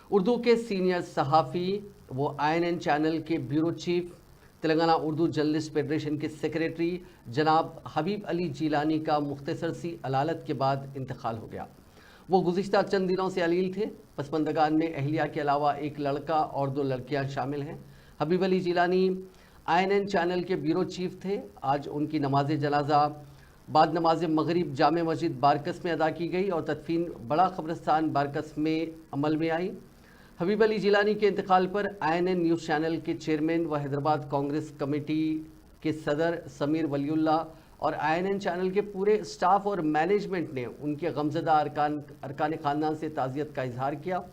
उर्दू के सीनियर सहाफ़ी, वो INN चैनल के bureau chief, Telangana Urdu journalist federation के सेक्रेटरी जनाब हबीब अली जिलानी का मुख्तसर सी अलालत के बाद इंतकाल हो गया। वो गुज़िश्ता चंद दिनों से अलील थे। पसमंदगान में अहलिया के अलावा एक लड़का और 2 लड़कियां शामिल हैं। हबीब अली जिलानी INN चैनल के ब्यूरो चीफ थे। आज उनकी नमाज जनाजा बाद नमाज मगरिब जामे मस्जिद बारकस में अदा की गई और तदफीन बड़ा कब्रिस्तान बारकस में अमल में आई। हबीब अली जिलानी के इंतकाल पर INN न्यूज़ चैनल के चेयरमैन व हैदराबाद कांग्रेस कमेटी के सदर समीर वलीउल्लाह और INN चैनल के पूरे स्टाफ और मैनेजमेंट ने उनके गमज़दा अरकान ख़ानदान से ताज़ियत का इजहार किया।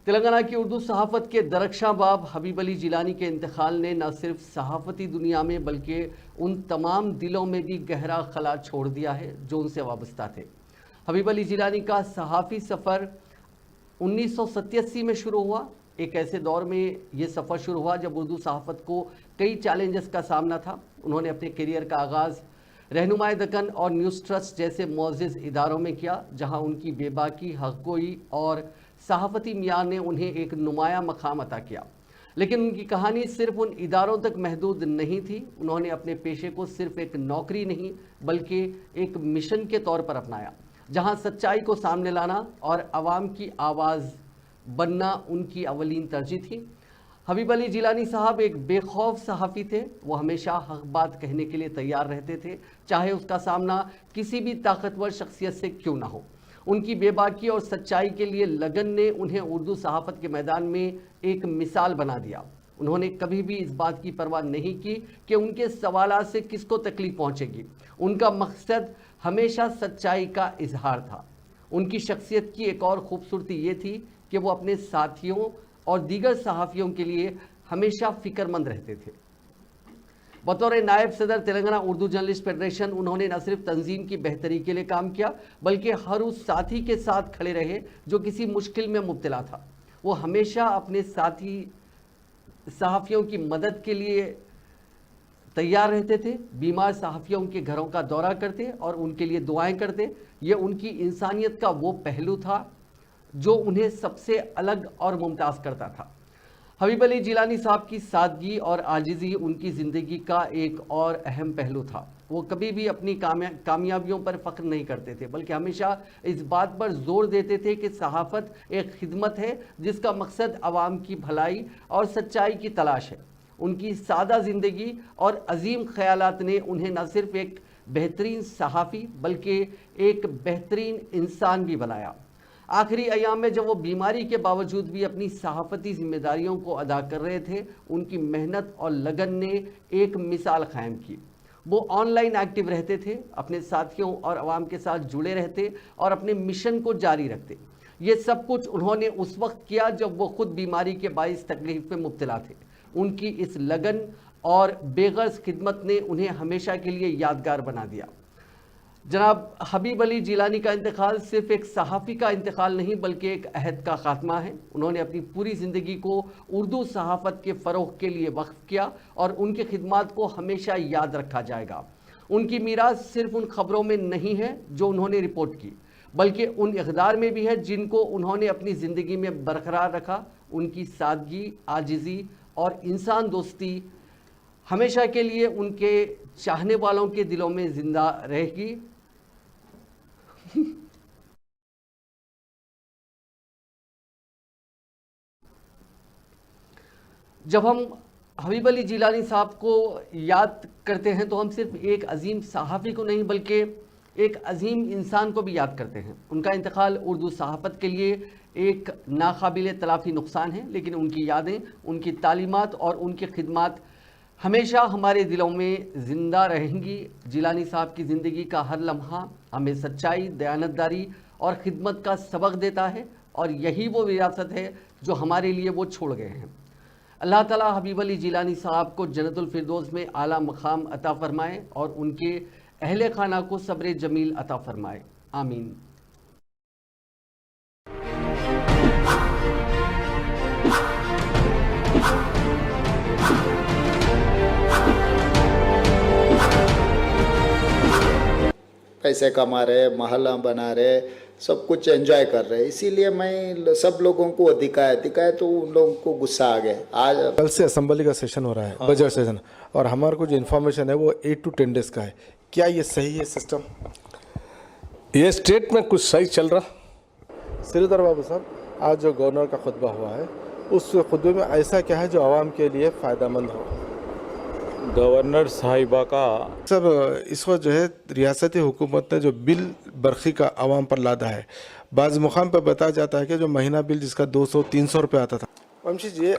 तेलंगाना की उर्दू सहाफ़त के दरख्शां बाब हबीब अली जिलानी के इंतकाल ने न सिर्फ सहाफ़ती दुनिया में बल्कि उन तमाम दिलों में भी गहरा खला छोड़ दिया है जो उनसे वाबस्ता थे। हबीब अली जिलानी का सहाफ़ी सफ़र 1987 में शुरू हुआ। एक ऐसे दौर में ये सफ़र शुरू हुआ जब उर्दू सहाफ़त को कई चैलेंजेस का सामना था। उन्होंने अपने करियर का आगाज़ रहनुमाए दक्कन और न्यूज़ ट्रस्ट जैसे मुअज़्ज़ज़ इदारों में किया, जहां उनकी बेबाकी, हक़गोई और सहाफ़ती मियार ने उन्हें एक नुमाया मकाम अता किया। लेकिन उनकी कहानी सिर्फ उन इदारों तक महदूद नहीं थी। उन्होंने अपने पेशे को सिर्फ एक नौकरी नहीं बल्कि एक मिशन के तौर पर अपनाया, जहां सच्चाई को सामने लाना और आवाम की आवाज़ बनना उनकी अवलीन तरजीह थी। हबीब अली जिलानी साहब एक बेखौफ सहाफ़ी थे। वो हमेशा हक़ बात कहने के लिए तैयार रहते थे, चाहे उसका सामना किसी भी ताकतवर शख्सियत से क्यों ना हो। उनकी बेबाकी और सच्चाई के लिए लगन ने उन्हें उर्दू सहाफ़त के मैदान में एक मिसाल बना दिया। उन्होंने कभी भी इस बात की परवाह नहीं की कि उनके सवालात से किसको तकलीफ़ पहुँचेगी। उनका मकसद हमेशा सच्चाई का इजहार था। उनकी शख्सियत की एक और ख़ूबसूरती ये थी कि वो अपने साथियों और दीगर सहाफ़ियों के लिए हमेशा फ़िक्रमंद रहते थे। बतौर नायब सदर तेलंगाना उर्दू जर्नलिस्ट फेडरेशन उन्होंने न सिर्फ तंजीम की बेहतरी के लिए काम किया बल्कि हर उस साथी के साथ खड़े रहे जो किसी मुश्किल में मुब्तला था। वो हमेशा अपने साथी सहाफ़ियों की मदद के लिए तैयार रहते थे, बीमार सहाफ़ियों के घरों का दौरा करते और उनके लिए दुआएं करते। ये उनकी इंसानियत का वो पहलू था जो उन्हें सबसे अलग और मुमताज़ करता था। हबीब अली जिलानी साहब की सादगी और आजिज़ी उनकी ज़िंदगी का एक और अहम पहलू था। वो कभी भी अपनी कामयाबियों पर फ़ख्र नहीं करते थे बल्कि हमेशा इस बात पर ज़ोर देते थे कि सहाफ़त एक खिदमत है जिसका मकसद आवाम की भलाई और सच्चाई की तलाश है। उनकी सादा ज़िंदगी और अजीम ख़यालात ने उन्हें न सिर्फ एक बेहतरीन सहाफ़ी बल्कि एक बेहतरीन इंसान भी बनाया। आखिरी अयाम में जब वो बीमारी के बावजूद भी अपनी सहाफ़ती ज़िम्मेदारियों को अदा कर रहे थे, उनकी मेहनत और लगन ने एक मिसाल कायम की। वो ऑनलाइन एक्टिव रहते थे, अपने साथियों और आवाम के साथ जुड़े रहते और अपने मिशन को जारी रखते। ये सब कुछ उन्होंने उस वक्त किया जब वो खुद बीमारी के बाइस तकलीफ़ में मुब्तला थे। उनकी इस लगन और बेगर्ज़ खिदमत ने उन्हें हमेशा के लिए यादगार बना दिया। जनाब हबीब अली जिलानी का इंतकाल सिर्फ एक सहाफ़ी का इंतकाल नहीं बल्कि एक अहद का ख़ात्मा है। उन्होंने अपनी पूरी ज़िंदगी को उर्दू सहाफ़त के फ़रोग़ के लिए वक्फ़ किया और उनकी खिदमत को हमेशा याद रखा जाएगा। उनकी मीरास सिर्फ उन ख़बरों में नहीं है जो उन्होंने रिपोर्ट की बल्कि उन इक़दार में भी है जिनको उन्होंने अपनी ज़िंदगी में बरकरार रखा। उनकी सादगी, आजिज़ी और इंसान दोस्ती हमेशा के लिए उनके चाहने वालों के दिलों में ज़िंदा रहेगी। जब हम हबीब अली जिलानी साहब को याद करते हैं तो हम सिर्फ एक अजीम सहाफ़ी को नहीं बल्कि एक अजीम इंसान को भी याद करते हैं। उनका इंतकाल उर्दू सहाफ़त के लिए एक नाकाबिल तलाफ़ी नुकसान है, लेकिन उनकी यादें, उनकी तालीमात और उनकी खिदमत हमेशा हमारे दिलों में ज़िंदा रहेंगी। जिलानी साहब की ज़िंदगी का हर लम्हा हमें सच्चाई, दयानतदारी और ख़िदमत का सबक देता है और यही वो विरासत है जो हमारे लिए वो छोड़ गए हैं। अल्लाह ताला हबीब अली जिलानी साहब को जन्नतुल फिरदौस में आला मकाम अता फ़रमाए और उनके अहले खाना को सब्र जमील अता फ़रमाए। आमीन। पैसे कमा रहे, महल्ला बना रहे, सब कुछ एंजॉय कर रहे हैं। इसीलिए मैं सब लोगों को दिखाया तो उन लोगों को गुस्सा आ गया। आज कल से असेंबली का सेशन हो रहा है, बजट सेशन, और हमारे को जो इन्फॉर्मेशन है वो 8 to 10 डेज का है। क्या ये सही है सिस्टम? ये स्टेट में कुछ सही चल रहा। श्रीधर बाबू साहब, आज जो गवर्नर का खुतबा हुआ है, उस खुतबे में ऐसा क्या है जो आवाम के लिए फ़ायदेमंद हो? गवर्नर साहिबा का सब इस वक्त जो है रियासती हुकूमत ने जो बिल बरखी का आवाम पर लादा है, बाज़ मुकाम पर बताया जाता है कि जो महीना बिल जिसका 200-300 रुपये आता था। वंशी जी,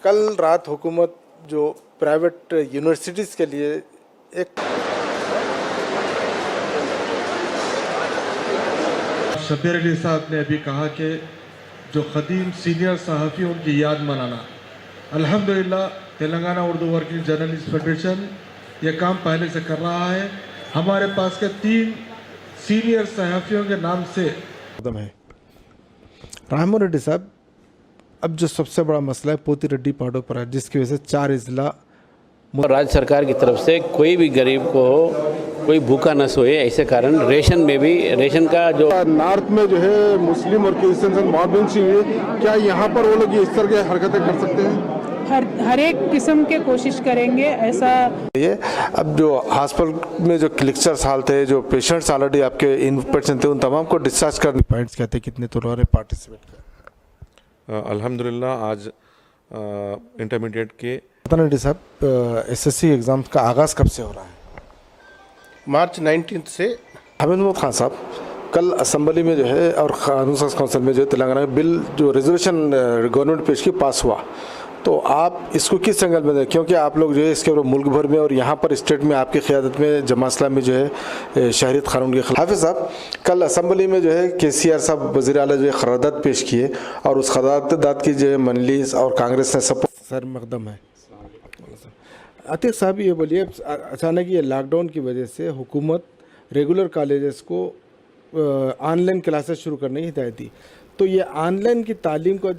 कल रात हुकूमत जो प्राइवेट यूनिवर्सिटीज़ के लिए एक शब्बीर अली साहब ने अभी कहा कि जो क़दीम सीनियर सहाफ़ियों की याद मनाना, अल्हम्दुलिल्लाह Telangana Urdu working journalist federation ये काम पहले से कर रहा है। हमारे पास के 3 सीनियर सहाफ़ियों के नाम से कदम है। राममोहन रेड्डी साहब, अब जो सबसे बड़ा मसला है पोती रेड्डी पाडो पर है, जिसकी वजह से 4 अजला राज्य सरकार की तरफ से कोई भी गरीब को कोई भूखा न सोए, ऐसे कारण रेशन में भी रेशन का जो नॉर्थ में जो है मुस्लिम और क्रिश्चियन मॉर्निंग सी हुई, क्या यहाँ पर वो लोग इस तरह की हरकतें कर सकते हैं? हर एक किस्म के कोशिश करेंगे ऐसा। ये अब जो हॉस्पिटल में जो क्लिक्चर्स हाल थे, जो पेशेंट्स ऑलरेडी आपके इनपेशेंट थे, उन तमाम को डिस्चार्ज करने पॉइंट्स कहते हैं कितने तो लोगों ने पार्टिसिपेट किया? अल्हम्दुलिल्लाह आज इंटरमीडिएट के पता नहीं साहब, एसएससी एग्ज़ाम का आगाज़ कब से हो रहा है? मार्च 19 से। हामिद मोहम्मद खान साहब, कल असम्बली में जो है और कानून साज काउंसिल में जो है तेलंगाना में बिल जो रेजोल्यूशन गवर्नमेंट पेश की पास हुआ, तो आप इसको किस एंगल में दें? क्योंकि आप लोग जो है इसके मुल्क भर में और यहाँ पर स्टेट में आपकी क़यादत में जमात इस्लामी जो है शहरियत कानून के खिलाफ। हाफिज़ साहब, कल असम्बली में जो है KCR साहब वज़ीर आला जो है क़रारदाद पेश किए और उस क़रारदाद की जो है मंजलिस और कांग्रेस ने सपोर्ट सर मकदम है। अतीक साहब, ये बोलिए, अचानक ये लॉकडाउन की वजह से हुकूमत रेगुलर कॉलेजेस को ऑनलाइन क्लासेस शुरू करने की हिदायत दी, तो ये ऑनलाइन की तालीम का जो